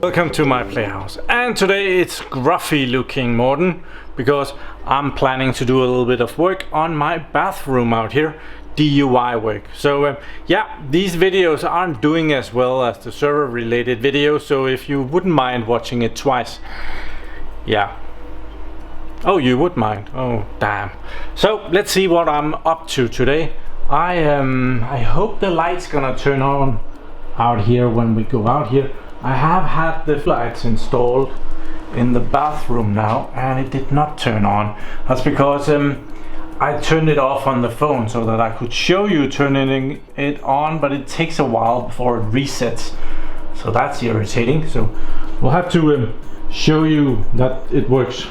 Welcome to my playhouse, and today it's gruffy looking Morten because I'm planning to do a little bit of work on my bathroom out here, DIY work. So yeah, these videos aren't doing as well as the server related videos, so if you wouldn't mind watching it twice, yeah. Oh, you would mind? Oh damn. So let's see what I'm up to today. I hope the light's gonna turn on out here when we go out here. I have had the lights installed in the bathroom now and it did not turn on. That's because I turned it off on the phone so that I could show you turning it on, but it takes a while before it resets, so that's irritating. So we'll have to show you that it works.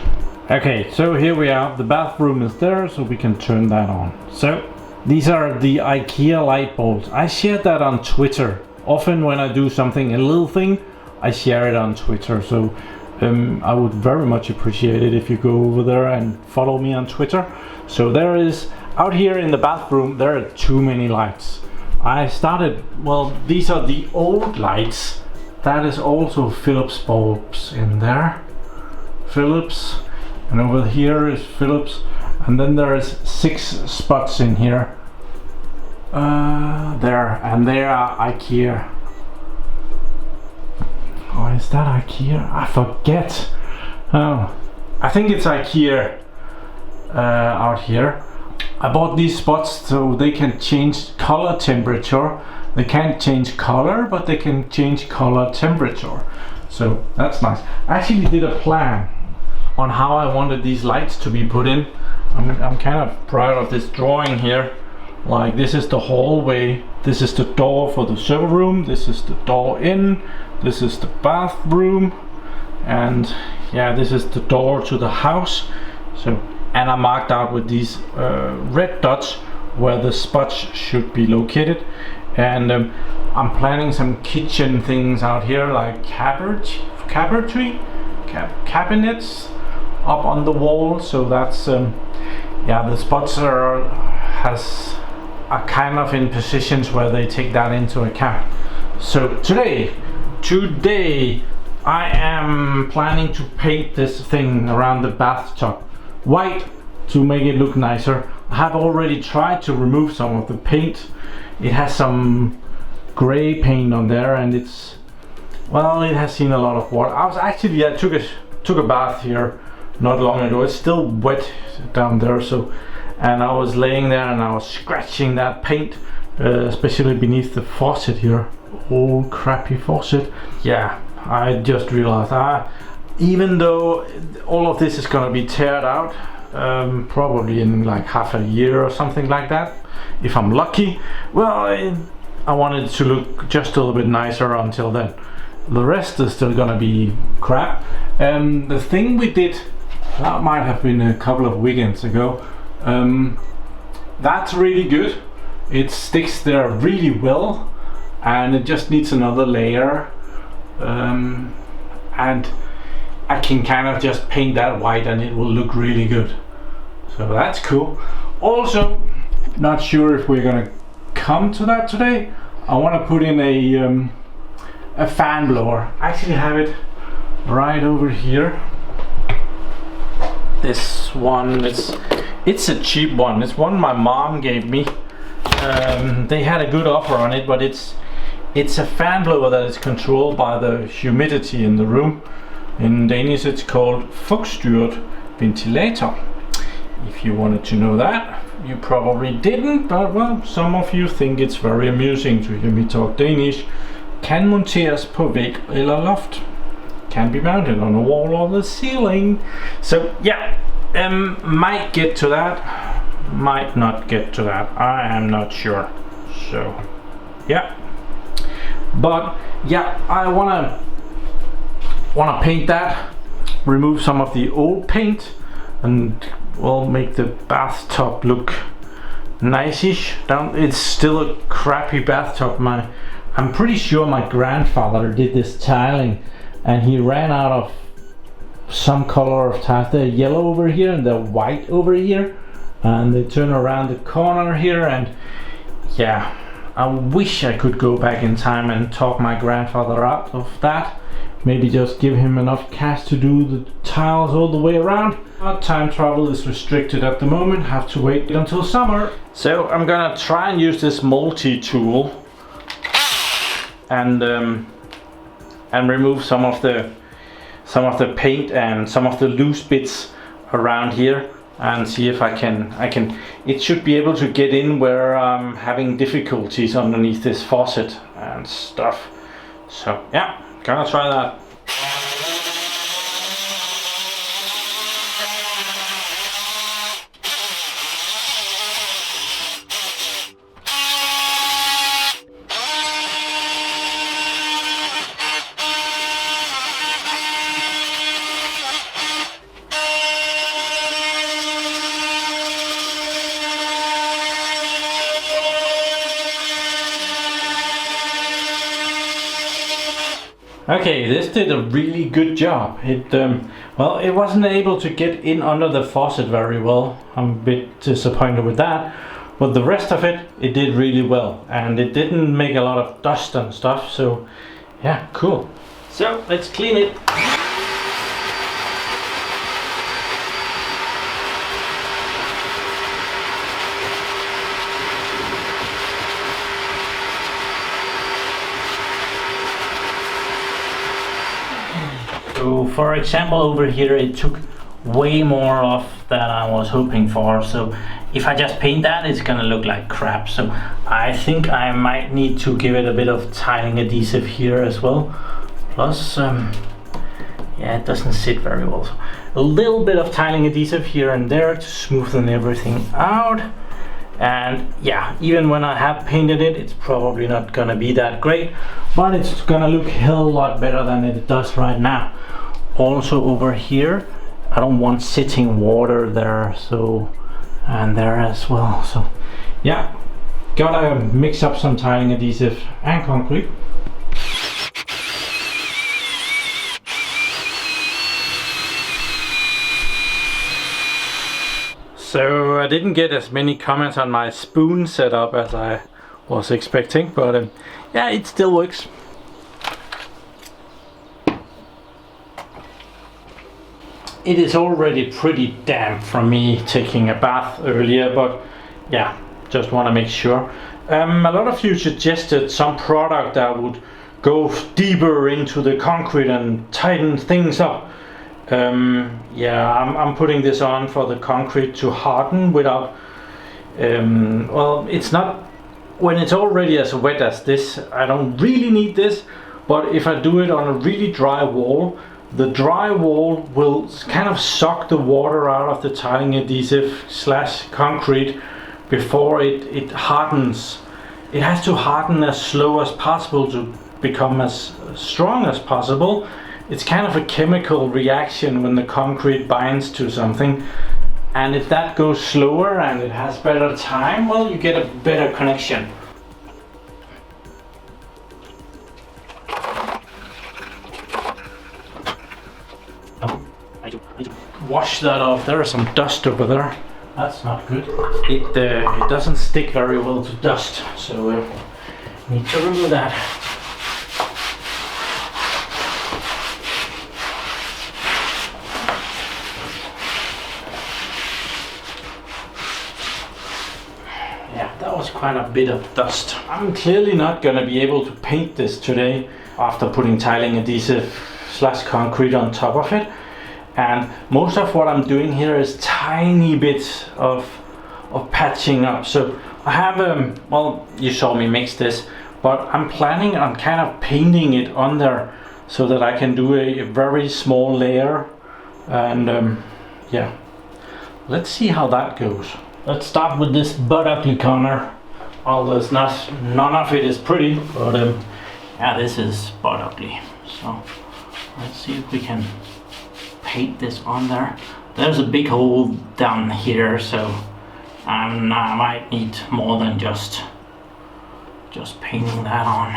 Okay, so here we are. The bathroom is there, so we can turn that on. So these are the IKEA light bulbs. I shared that on Twitter. Often when I do something, a little thing, I share it on Twitter. So I would very much appreciate it if you go over there and follow me on Twitter. So there is, out here in the bathroom, there are too many lights. I started, well, these are the old lights. That is also Philips bulbs in there. Philips, and over here is Philips. And then there is 6 spots in here. There, and they are IKEA. Oh, is that IKEA? I forget. Oh, I think it's IKEA out here. I bought these spots so they can change color temperature. They can't change color, but they can change color temperature. So that's nice. I actually did a plan on how I wanted these lights to be put in. I'm kind of proud of this drawing here. Like, this is the hallway, this is the door for the server room, this is the door in, this is the bathroom, and yeah, this is the door to the house. So, and I marked out with these red dots where the spots should be located. And I'm planning some kitchen things out here, like cabinets up on the wall. So that's yeah, the spots are kind of in positions where they take that into account. So today I am planning to paint this thing around the bathtub white to make it look nicer. I have already tried to remove some of the paint. It has some gray paint on there, and it's, well, it has seen a lot of water. I took a bath here not long ago. It's still wet down there, so, and I was laying there and I was scratching that paint, especially beneath the faucet here. Old crappy faucet. Yeah, I just realized even though all of this is gonna be teared out probably in like half a year or something like that, if I'm lucky, well, I wanted it to look just a little bit nicer until then. The rest is still gonna be crap. The thing we did, that might have been a couple of weekends ago, that's really good. It sticks there really well, and it just needs another layer, and I can kind of just paint that white and it will look really good. So that's cool. Also, not sure if we're gonna come to that today. I want to put in a fan blower. I actually have it right over here. This one, it's a cheap one. It's one my mom gave me. They had a good offer on it, but it's a fan blower that is controlled by the humidity in the room. In Danish it's called fugtstyret ventilator. If you wanted to know that, you probably didn't, but well, some of you think it's very amusing to hear me talk Danish. Kan monteres på væg eller loft. Can be mounted on a wall or the ceiling. So yeah, might get to that, might not get to that. I am not sure. So yeah, but yeah, I wanna paint that, remove some of the old paint, and well, make the bathtub look nice-ish. It's still a crappy bathtub. I'm pretty sure my grandfather did this tiling and he ran out of some color of tiles. They're yellow over here and they're white over here, and they turn around the corner here, and yeah, I wish I could go back in time and talk my grandfather out of that. Maybe just give him enough cash to do the tiles all the way around. But time travel is restricted at the moment, have to wait until summer. So I'm gonna try and use this multi tool and remove some of the paint and some of the loose bits around here, and see if I can. It should be able to get in where I'm having difficulties underneath this faucet and stuff. So yeah, gonna try that. Okay, this did a really good job. Well, it wasn't able to get in under the faucet very well. I'm a bit disappointed with that. But the rest of it did really well. And it didn't make a lot of dust and stuff. So, yeah, cool. So, let's clean it. So for example, over here it took way more off than I was hoping for, so if I just paint that, it's gonna look like crap. So I think I might need to give it a bit of tiling adhesive here as well. Plus, yeah, it doesn't sit very well. So a little bit of tiling adhesive here and there to smoothen everything out. And yeah, even when I have painted it, it's probably not gonna be that great, but it's gonna look a hell lot better than it does right now. Also over here, I don't want sitting water there, so, and there as well. So yeah, gotta mix up some tiling adhesive and concrete. So I didn't get as many comments on my spoon setup as I was expecting, but yeah, it still works. It is already pretty damp from me taking a bath earlier, but yeah, just want to make sure. A lot of you suggested some product that would go deeper into the concrete and tighten things up. Yeah, I'm putting this on for the concrete to harden without, well, it's not, when it's already as wet as this, I don't really need this, but if I do it on a really dry wall, the dry wall will kind of suck the water out of the tiling adhesive / concrete before it hardens. It has to harden as slow as possible to become as strong as possible. It's kind of a chemical reaction when the concrete binds to something, and if that goes slower and it has better time, well, you get a better connection. Wash that off. There is some dust over there. That's not good. It doesn't stick very well to dust, so need to remove that. Yeah, that was quite a bit of dust. I'm clearly not going to be able to paint this today after putting tiling adhesive / concrete on top of it. And most of what I'm doing here is tiny bits of patching up. So I have, well, you saw me mix this, but I'm planning on kind of painting it on there so that I can do a very small layer. And yeah, let's see how that goes. Let's start with this butt ugly corner. Well, there's none of it is pretty, but yeah, this is butt ugly. So let's see if we can paint this on there. There's a big hole down here, so I might need more than just painting that on.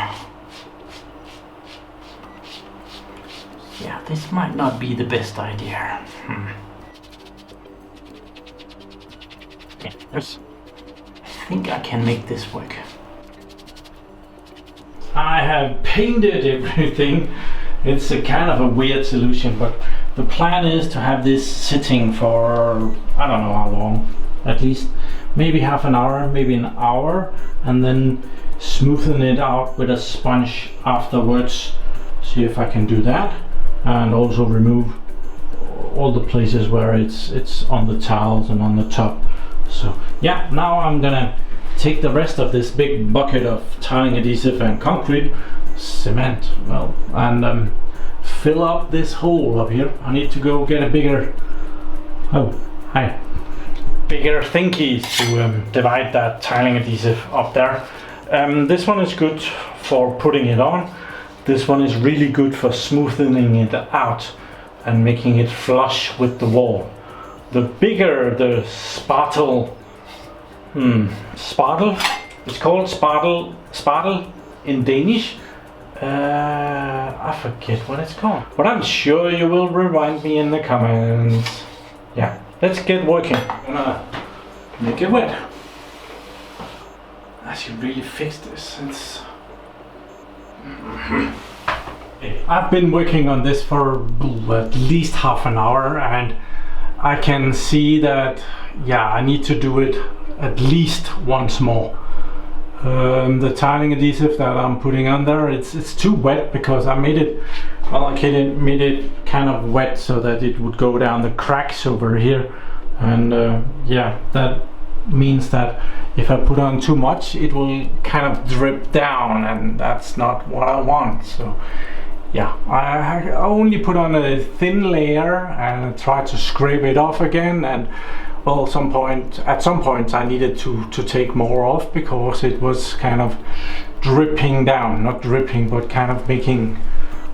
Yeah, this might not be the best idea. Yeah, I think I can make this work. I have painted everything. It's a kind of a weird solution, but the plan is to have this sitting for, I don't know how long, at least maybe half an hour, maybe an hour, and then smoothen it out with a sponge afterwards. See if I can do that, and also remove all the places where it's on the tiles and on the top. So yeah, now I'm gonna take the rest of this big bucket of tiling adhesive and concrete cement, well, and fill up this hole up here. I need to go get a bigger, bigger thingy to divide that tiling adhesive up there. This one is good for putting it on. This one is really good for smoothing it out and making it flush with the wall. The bigger the spattle, it's called spattle in Danish. I forget what it's called, but I'm sure you will remind me in the comments. Yeah, let's get working. I'm gonna make it wet. I should really fix this. I've been working on this for at least half an hour, and I can see that, yeah, I need to do it at least once more. The tiling adhesive that I'm putting on there, it's too wet because I made it, well, I made it kind of wet so that it would go down the cracks over here, and yeah, that means that if I put on too much, it will kind of drip down, and that's not what I want. So yeah, I only put on a thin layer and try to scrape it off again, and well, at some point I needed to take more off because it was kind of dripping down, not dripping, but kind of making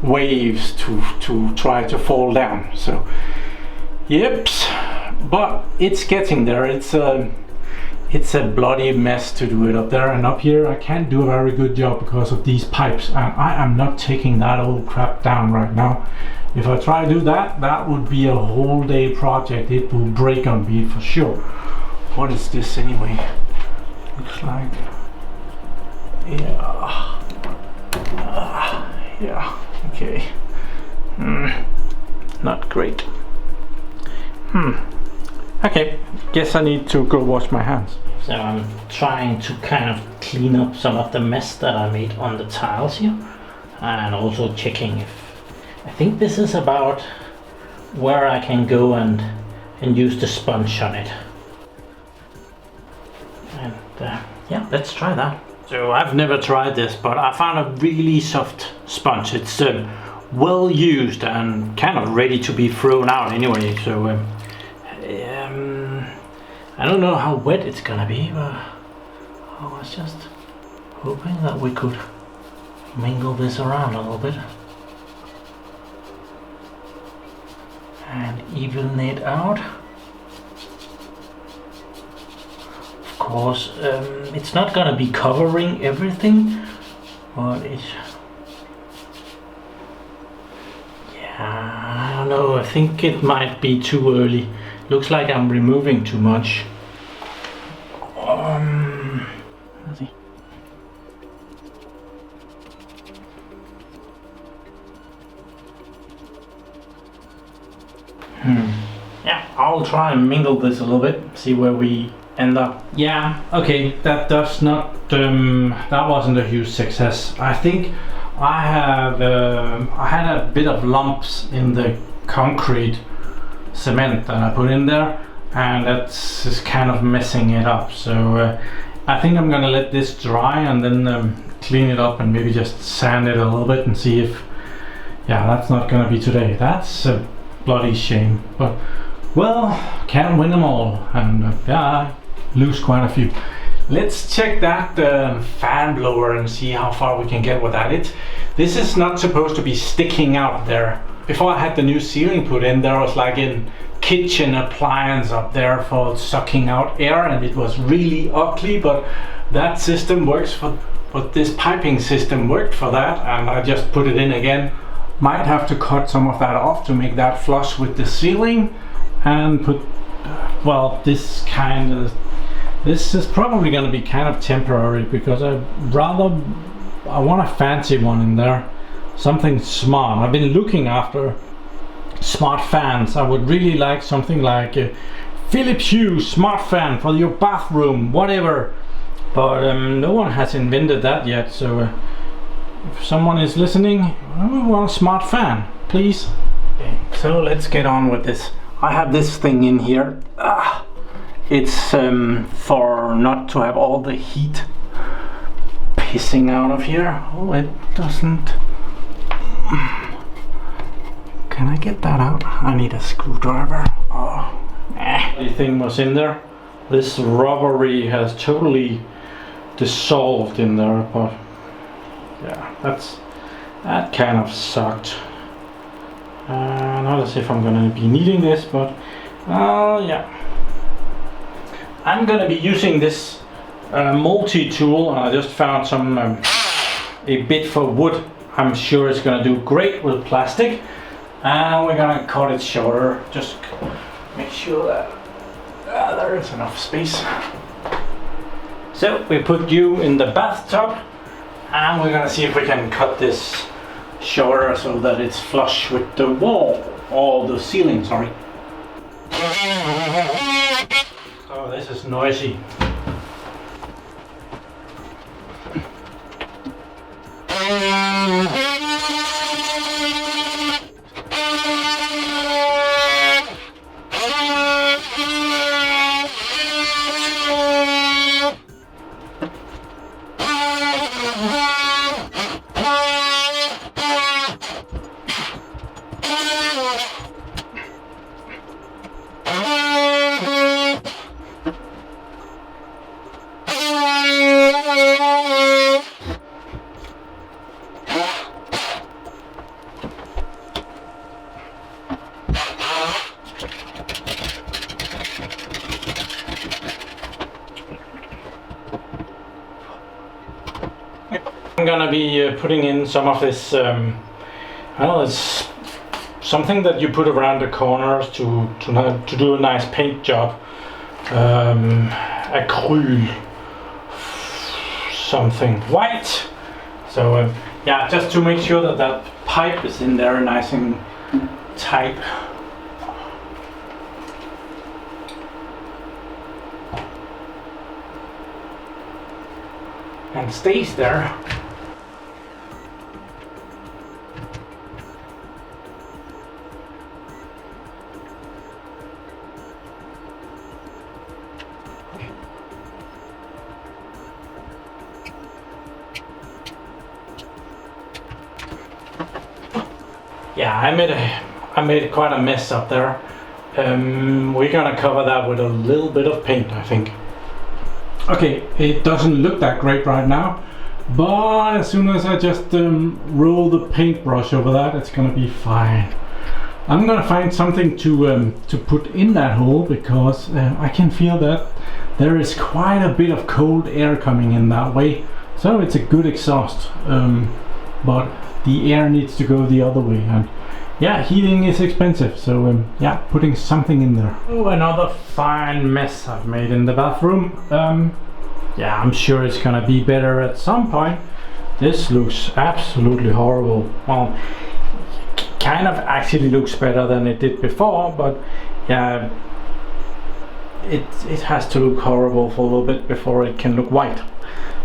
waves to try to fall down. So yep, but it's getting there. It's a bloody mess to do it up there, and up here I can't do a very good job because of these pipes, and I am not taking that old crap down right now. If I try to do that, that would be a whole day project. It will break on me for sure. What is this anyway? Looks like, yeah, okay. Not great. Okay, guess I need to go wash my hands. So I'm trying to kind of clean up some of the mess that I made on the tiles here, and also checking if, I think this is about where I can go and use the sponge on it. And yeah, let's try that. So I've never tried this, but I found a really soft sponge. It's well used and kind of ready to be thrown out anyway. So I don't know how wet it's gonna be, but I was just hoping that we could mingle this around a little bit and even it out. Of course, it's not gonna be covering everything, but it's, yeah, I don't know, I think it might be too early. Looks like I'm removing too much. Let's see. Yeah, I'll try and mingle this a little bit, see where we end up. Yeah, okay, that does not, that wasn't a huge success. I think I had a bit of lumps in the concrete cement that I put in there, and that's just kind of messing it up. So I think I'm gonna let this dry and then clean it up and maybe just sand it a little bit and see if, yeah, that's not gonna be today. That's a bloody shame, but well, can't win them all, and yeah, I lose quite a few. Let's check that fan blower and see how far we can get with that. This is not supposed to be sticking out there. Before I had the new ceiling put in, there was like a kitchen appliance up there for sucking out air, and it was really ugly, but that system works for, but this piping system worked for that, and I just put it in again. Might have to cut some of that off to make that flush with the ceiling, and put, well, this is probably going to be kind of temporary, because I'd rather I want a fancy one in there, something smart. I've been looking after smart fans. I would really like something like a Philips Hue smart fan for your bathroom, whatever. But no one has invented that yet. So if someone is listening, I want a smart fan, please. Okay, so let's get on with this. I have this thing in here. It's for not to have all the heat pissing out of here. Oh, it doesn't. Can I get that out? I need a screwdriver. Oh, everything was in there. This rubbery has totally dissolved in there, but yeah, that kind of sucked. Not as if I'm gonna be needing this, but yeah, I'm gonna be using this multi tool. I just found some a bit for wood. I'm sure it's gonna do great with plastic, and we're gonna cut it shorter. Just make sure that there is enough space. So we put you in the bathtub, and we're gonna see if we can cut this shorter so that it's flush with the wall, or the ceiling, sorry. Oh, this is noisy. I'm gonna be putting in some of this, well, it's something that you put around the corners to do a nice paint job. Acryl, something white. So yeah, just to make sure that that pipe is in there nice and tight. And stays there. Yeah, I made quite a mess up there. We're gonna cover that with a little bit of paint, I think. Okay, it doesn't look that great right now, but as soon as I just roll the paintbrush over that, it's gonna be fine. I'm gonna find something to put in that hole, because I can feel that there is quite a bit of cold air coming in that way. So it's a good exhaust, but the air needs to go the other way, and yeah, heating is expensive, so yeah, putting something in there. Oh, another fine mess I've made in the bathroom. Yeah, I'm sure it's gonna be better at some point. This looks absolutely horrible. Well, kind of actually looks better than it did before, but yeah, it has to look horrible for a little bit before it can look white.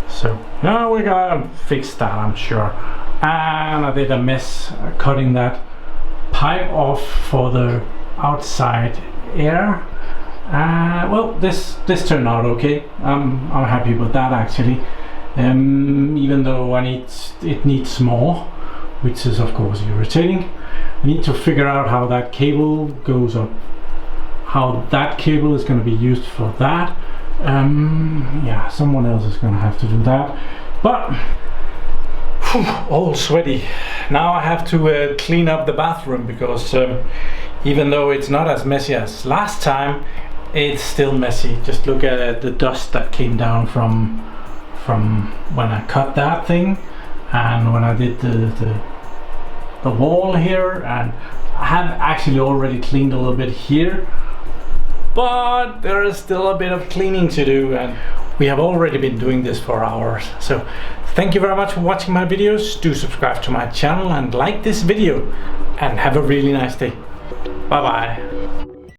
So now we're gonna fix that, I'm sure. And I did a mess cutting that pipe off for the outside air. Well, this turned out okay. I'm happy with that, actually. Even though it needs more, which is of course irritating. I need to figure out how that cable goes up, how that cable is going to be used for that. Yeah, someone else is going to have to do that. But all sweaty. Now I have to clean up the bathroom, because even though it's not as messy as last time, it's still messy. Just look at the dust that came down from when I cut that thing, and when I did the wall here, and I have actually already cleaned a little bit here, but there is still a bit of cleaning to do, and we have already been doing this for hours. So Thank you very much for watching my videos. Do subscribe to my channel and like this video, and have a really nice day. Bye bye.